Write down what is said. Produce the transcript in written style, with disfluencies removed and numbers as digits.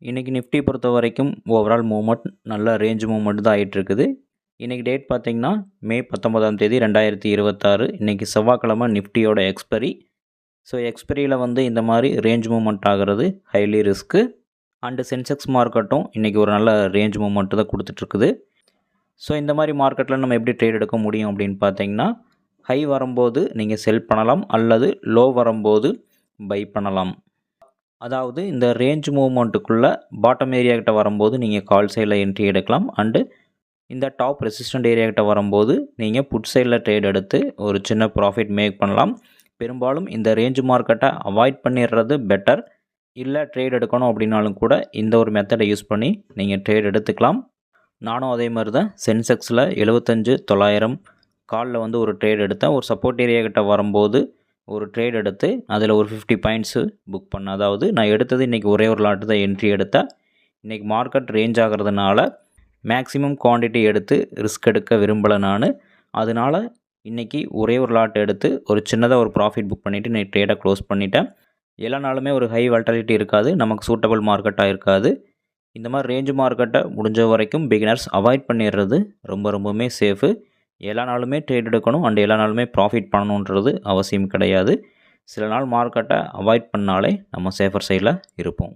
இன்றைக்கி நிஃப்டி பொறுத்த வரைக்கும் ஓவரால் மூவ்மெண்ட் நல்ல ரேஞ்ச் மூவ்மெண்ட் தான் ஆகிட்டுருக்குது. இன்றைக்கி டேட் பார்த்திங்கன்னா மே 19ஆம் தேதி 2026. இன்றைக்கி செவ்வாய்க்கிழமை நிஃப்டியோட எக்ஸ்பைரி. ஸோ எக்ஸ்பைரியில் இந்த மாதிரி ரேஞ்ச் மூவ்மெண்ட் ஆகிறது ஹைலி ரிஸ்க்கு. அண்டு சென்செக்ஸ் மார்க்கெட்டும் இன்றைக்கி ஒரு நல்ல ரேஞ்ச் மூவ்மெண்ட் தான் கொடுத்துட்ருக்குது. ஸோ இந்த மாதிரி மார்க்கெட்டில் நம்ம எப்படி ட்ரேட் எடுக்க முடியும் அப்படின்னு பார்த்தீங்கன்னா, ஹை வரும்போது நீங்கள் செல் பண்ணலாம் அல்லது லோ வரும்போது பை பண்ணலாம். அதாவது இந்த ரேஞ்ச் மூவ்மெண்ட்டுக்குள்ளே பாட்டம் ஏரியா கிட்ட வரும்போது நீங்கள் கால் சைடில் என்ட்ரி எடுக்கலாம். அண்டு இந்த டாப் ரெசிஸ்டன்ட் ஏரியா கிட்ட வரும்போது நீங்கள் புட் சைடில் ட்ரேட் எடுத்து ஒரு சின்ன ப்ராஃபிட் மேக் பண்ணலாம். பெரும்பாலும் இந்த ரேஞ்ச் மார்க்கெட்டை அவாய்ட் பண்ணிடுறது பெட்டர். இல்லை ட்ரேட் எடுக்கணும் அப்படின்னாலும் கூட இந்த ஒரு மெத்தடை யூஸ் பண்ணி நீங்கள் ட்ரேட் எடுத்துக்கலாம். நானும் அதே மாதிரி தான் சென்செக்ஸில் 75,900 காலில் ஒரு ட்ரேட் எடுத்தேன். ஒரு சப்போர்ட் ஏரியா கிட்ட வரும்போது ஒரு ட்ரேட் எடுத்து அதில் ஒரு 50 பாயிண்ட்ஸு புக் பண்ணேன். அதாவது நான் எடுத்தது இன்றைக்கி ஒரே ஒரு லாட்டு தான் என்ட்ரி எடுத்தேன். இன்றைக்கி மார்க்கெட் ரேஞ்ச் ஆகிறதுனால மேக்ஸிமம் குவான்டிட்டி எடுத்து ரிஸ்க் எடுக்க விரும்பலை நான். அதனால் இன்றைக்கி ஒரே ஒரு லாட் எடுத்து ஒரு சின்னதாக ஒரு ப்ராஃபிட் புக் பண்ணிவிட்டு இன்றைக்கி ட்ரேடை க்ளோஸ் பண்ணிட்டேன். எல்லா நாளுமே ஒரு ஹை வாலட்டிலிட்டி இருக்காது, நமக்கு சூட்டபிள் மார்க்கெட்டாக இருக்காது. இந்த மாதிரி ரேஞ்ச் மார்க்கெட்டை முடிஞ்ச வரைக்கும் பிகினர்ஸ் அவாய்ட் பண்ணிடுறது ரொம்பவுமே சேஃபு. எல்லா நாளுமே ட்ரேட் எடுக்கணும் அண்ட் எல்லா நாளுமே ப்ராஃபிட் பண்ணணுன்றது அவசியம் கிடையாது. சில நாள் மார்க்கெட்டை அவாய்ட் பண்ணாலே நம்ம சேஃபர் சைடில் இருப்போம்.